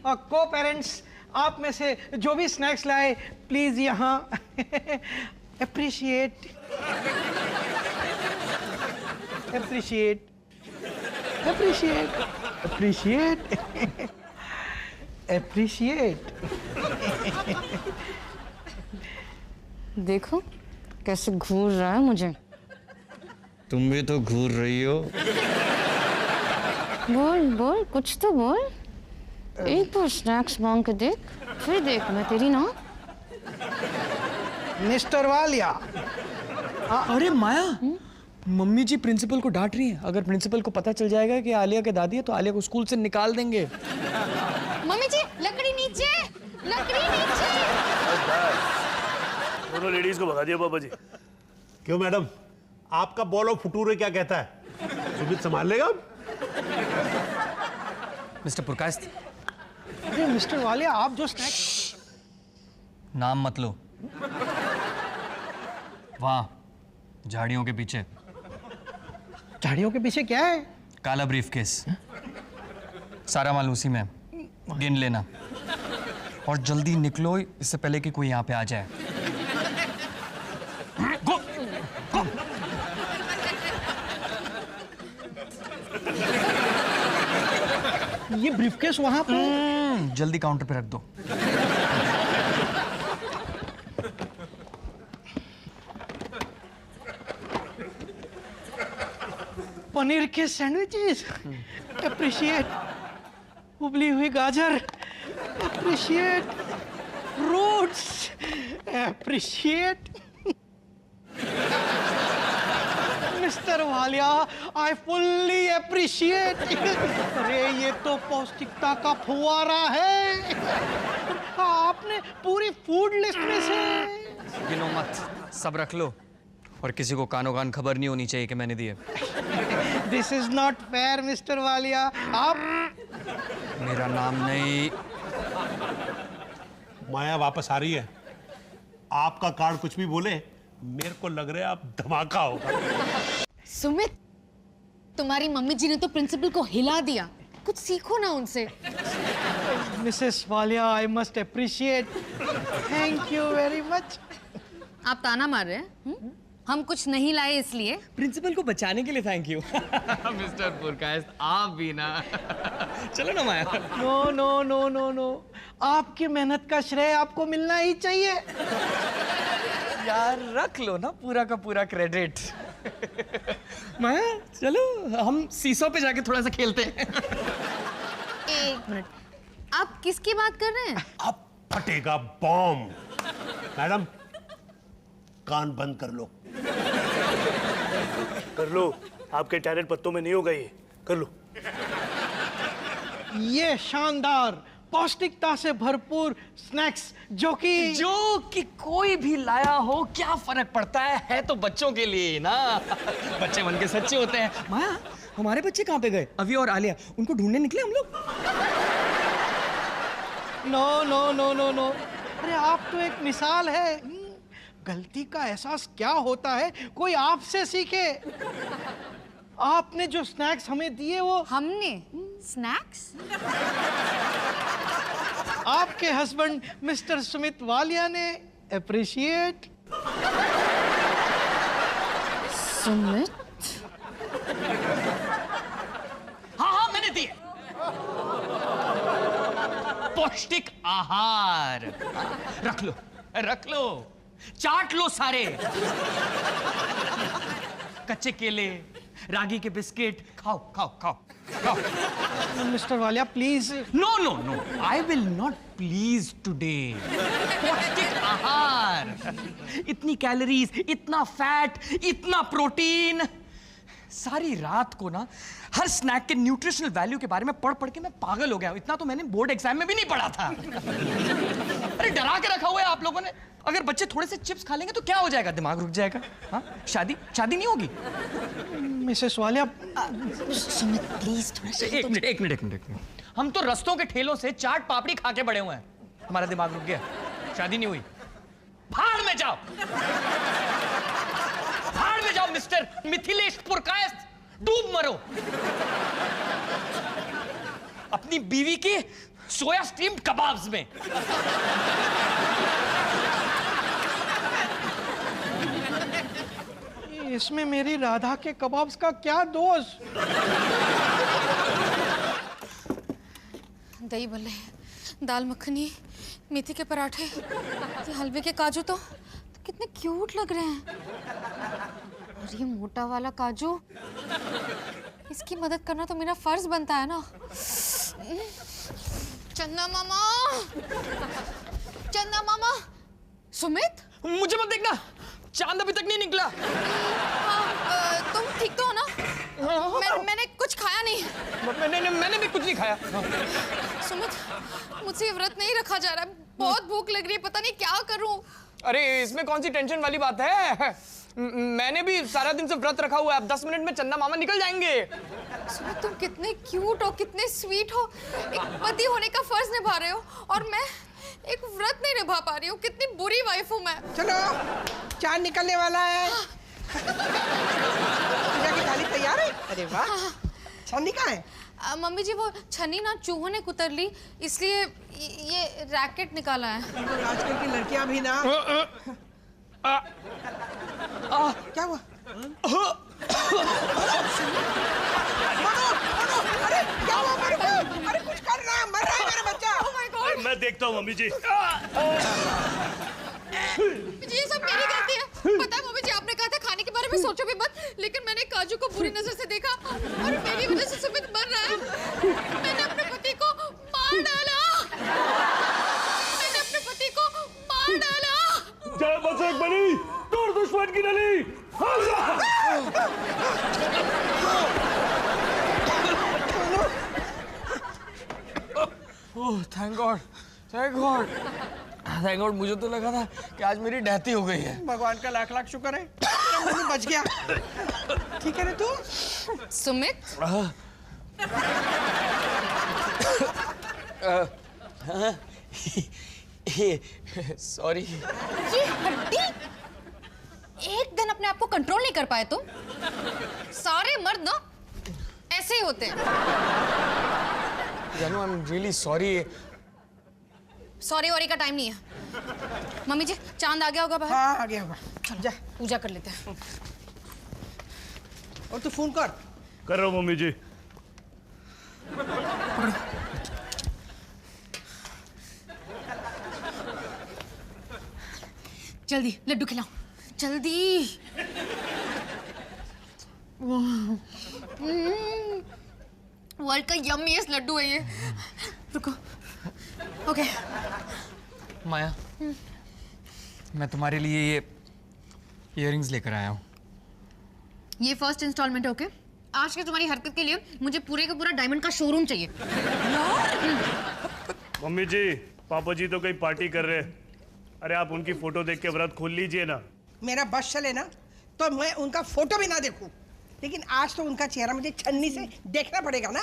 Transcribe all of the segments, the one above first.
को पेरेंट्स आप में से जो भी स्नैक्स लाए प्लीज यहाँ appreciate appreciate appreciate appreciate appreciate. देखो कैसे घूर रहा है मुझे। तुम भी तो घूर रही हो। बोल बोल कुछ तो बोल। एक बार स्नैक्स मांग के देख, फिर देख मैं तेरी ना। मिस्टर वालिया। अरे माया, मम्मी जी प्रिंसिपल को डांट रही हैं। अगर प्रिंसिपल को पता चल जाएगा कि आलिया के दादी है तो आलिया को स्कूल से निकाल देंगे। मम्मी जी लकड़ी नीचे, लकड़ी नीचे। दोनों लेडीज को भगा दिया पापा जी। क्यों मैडम, आपका बॉल ऑफ फुटूरे क्या कहता है? सुमित संभाल लेगा? मिस्टर पुरकायस्थ, अरे मिस्टर वालिया, आप जो स्नैक्स। नाम मत लो। वहां झाड़ियों के पीछे। झाड़ियों के पीछे क्या है? काला ब्रीफकेस। सारा माल उसी में। गिन लेना और जल्दी निकलो, इससे पहले कि कोई यहाँ पे आ जाए। गो, गो। ये ब्रीफकेस वहां पे। जल्दी काउंटर पे रख दो। पनीर के सैंडविचेस अप्रिशिएट। उबली हुई गाजर appreciate. Fruits appreciate. Mister Walia, I fully appreciate. अरे ये तो पौष्टिकता का फुवारा है। आपने पूरी फूड लिस्ट में से। गिनो मत, सब रख लो और किसी को कानो कान खबर नहीं होनी चाहिए कि मैंने दिए। This is not fair mister Walia. आप मेरा नाम नहीं। माया वापस आ रही है। आपका कार्ड कुछ भी बोले, मेरे को लग रहा है आप धमाका होगा। सुमित, तुम्हारी मम्मी जी ने तो प्रिंसिपल को हिला दिया। कुछ सीखो ना उनसे। Mrs Walia, I must appreciate. Thank you very much. आप ताना मार रहे हैं? हम कुछ नहीं लाए इसलिए। प्रिंसिपल को बचाने के लिए थैंक यू। मिस्टर पुरकायस्थ, आप भी ना। चलो ना Maya. No no no no no, आपकी मेहनत का श्रेय आपको मिलना ही चाहिए। यार रख लो ना पूरा का पूरा क्रेडिट। माया चलो हम सीसो पे जाके थोड़ा सा खेलते हैं। एक मिनट, आप किसकी बात कर रहे हैं? अब फटेगा बॉम्ब। मैडम, कान बंद कर लो। कर लो, आपके टैलेंट पत्तों में नहीं होगा ये। कर लो। ये शानदार पौष्टिकता से भरपूर स्नैक्स जो कि कोई भी लाया हो क्या फर्क पड़ता है तो बच्चों के लिए ना। बच्चे मन के सच्चे होते हैं। माया, हमारे बच्चे कहाँ पे गए? अभी और आलिया, उनको ढूंढने निकले हम लोग। No no no no no, अरे आप तो एक मिसाल है। गलती का एहसास क्या होता है कोई आपसे सीखे। आपने जो स्नैक्स हमें दिए वो हमने स्नैक्स? आपके हस्बैंड मिस्टर सुमित वालिया ने अप्रिशिएट। सुमित? हाँ मैंने दिए। पौष्टिक आहार। रख लो, रख लो, चाट लो सारे। कच्चे केले, रागी के बिस्किट, खाओ खाओ खाओ खाओ। Mister Walia please. No no no, I will not please today. पौष्टिक आहार, इतनी कैलोरीज, इतना फैट, इतना प्रोटीन। सारी रात को ना हर स्नैक के न्यूट्रिशनल वैल्यू के बारे में पढ़ पढ़ के मैं पागल हो गया हूं। इतना तो मैंने बोर्ड एग्जाम में भी नहीं पढ़ा था। अरे डरा के रखा हुआ है आप लोगों ने। अगर बच्चे थोड़े से चिप्स खा लेंगे तो क्या हो जाएगा? दिमाग रुक जाएगा। हाँ, शादी शादी नहीं होगी। मिसेस वालिया सुमित प्लीज थोड़ा सा। एक मिनट। हम तो रस्तों के ठेलों से चाट पापड़ी खा के बड़े हुए हैं। हमारा दिमाग रुक गया। शादी नहीं हुई। भाड़ में जाओ, भाड़ में जाओ मिस्टर मिथिलेश पुरकायस्थ। डूब मरो। अपनी बीवी की सोया स्टीम्ड कबाब्स में। इसमें मेरी राधा के कबाब्स का क्या दोष? दही भल्ले, दाल मखनी, मेथी के पराठे, ये हलवे के काजू तो कितने क्यूट लग रहे हैं। और ये मोटा वाला काजू, इसकी मदद करना तो मेरा फर्ज बनता है ना। चंदा मामा, चंदा मामा। सुमित, मुझे मत देखना, चांद अभी तक नहीं निकला। तुम ठीक तो हो ना? मैंने कुछ खाया नहीं। मैंने भी कुछ नहीं खाया। सुमित, मुझसे ये व्रत नहीं रखा जा रहा है। बहुत भूख लग रही है, पता नहीं क्या करूं। अरे इसमें कौन सी टेंशन वाली बात है? मैंने भी सारा दिन से व्रत रखा हुआ है। अब 10 मिनट में चंदा मामा निकल जाएंगे। सुमित, तुम कितने क्यूट हो, कितने स्वीट हो। एक पति होने का फर्ज निभा रहे हो और मैं एक व्रत नहीं निभा पा रही हूँ। कितनी बुरी वाइफ हूँ मैं। चलो, चांद निकलने वाला है। पूजा की थाली तैयार है? अरे वाह, छन्नी कहाँ है? मम्मी जी, वो छन्नी ना चूहों ने कुतर ली, इसलिए ये रैकेट निकाला है। आजकल की लड़कियां भी ना। क्या हुआ? अरे क्या हुआ मेरे को? अरे कुछ कर रहा है, मर रहा है मेरा बच्चा। Oh my God! मैं देखता हूँ मम्मी जी। ये सब मेरी गलती है। पता है मम्मी जी, आपने कहा था खाने के बारे में सोचो भी मत, लेकिन मैंने काजू को बुरी नजर से देखा और मेरी वजह से सुमित मर रहा है। मैंने अपने पति को मार डाला। मैंने अपने पति को मार डाला। जय बजरंग बली, दूर दुश्मन की नली। Oh thank God, thank God, thank God. मुझे तो लगा था कि आज मेरी डेथ ही हो गई है। भगवान का लाख लाख शुक्र है, तेरा मुन्नू बच गया। ठीक है ना तू? सुमित, सॉरी। ये हड्डी, एक दिन अपने आप को कंट्रोल नहीं कर पाए तुम। सारे मर्द ना ऐसे ही होते हैं। जानू, I am really sorry. Sorry worry का टाइम नहीं है। मम्मी जी, चांद आ गया होगा बाहर। हाँ, आ गया होगा। चलो जा। पूजा कर लेते हैं। और तू फोन कर। कर रहा हूँ मम्मी जी। जल्दी लड्डू खिलाओ, जल्दी। वर्ल्ड का यम्मीएस्ट लड्डू है ये। रुको। ओके। माया, मैं तुम्हारे लिए ये इयररिंग्स लेकर आया हूँ। ये फर्स्ट इंस्टॉलमेंट है। ओके, आज की तुम्हारी हरकत के लिए मुझे पूरे का पूरा डायमंड का शोरूम चाहिए। मम्मी जी, पापा जी तो कहीं पार्टी कर रहे हैं। अरे आप उनकी फोटो देख के व्रत खोल लीजिए ना। मेरा बस चले ना तो मैं उनका फोटो भी ना देखूं, लेकिन आज तो उनका चेहरा मुझे छन्नी से देखना पड़ेगा ना।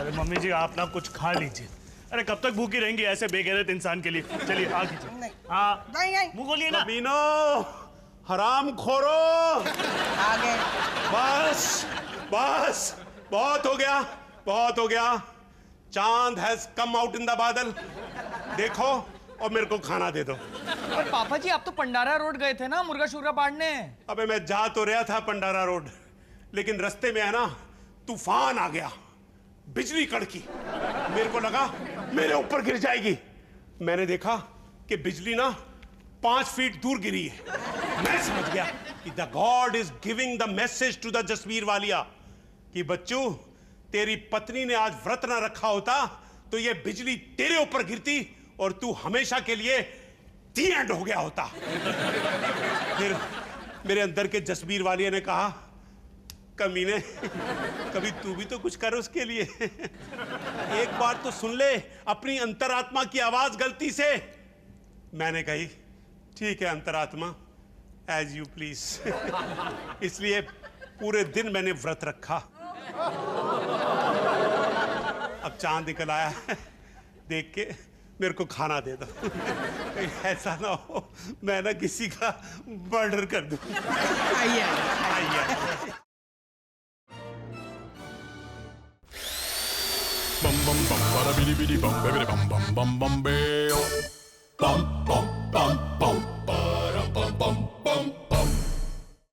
अरे मम्मी जी, आप ना कुछ खा लीजिए। अरे कब तक भूखी रहेंगी ऐसे बेगैरत इंसान के लिए? चलिए आ कीजिए। नहीं। हाँ, नहीं, नहीं। मुंह खोलिए ना। मीनो, हराम खोरो, आ गए। बस बस, बहुत हो गया, बहुत हो गया। चांद has come out in the बादल। देखो और मेरे को खाना दे दो। और पापा जी, आप तो पंडारा रोड गए थे ना मुर्गा शुर्गा पाड़ने। अबे मैं जा तो रहा था पंडारा रोड, लेकिन रास्ते में है ना तूफान आ गया, बिजली कड़की। मेरे को लगा मेरे ऊपर गिर जाएगी। मैंने देखा कि बिजली ना 5 फीट दूर गिरी है। मैं समझ गया कि the God is giving the message to the Jasveer Walia कि बच्चू, तेरी पत्नी ने आज व्रत ना रखा होता तो ये बिजली तेरे ऊपर गिरती और तू हमेशा के लिए दी एंड हो गया होता। फिर मेरे अंदर के जसबीर वालिया ने कहा, कमीने, कभी तू भी तो कुछ कर उसके लिए। एक बार तो सुन ले अपनी अंतरात्मा की आवाज गलती से। मैंने कही, ठीक है अंतरात्मा, एज यू प्लीज। इसलिए पूरे दिन मैंने व्रत रखा। अब चांद निकल आया है, देख के मेरे को खाना दे दो। ऐसा ना हो मैं ना किसी का मर्डर कर दूं। आइए। आइए। bum bum bum, bada bidi bidi bum, baby bum bum bum bum, bam, bum bum.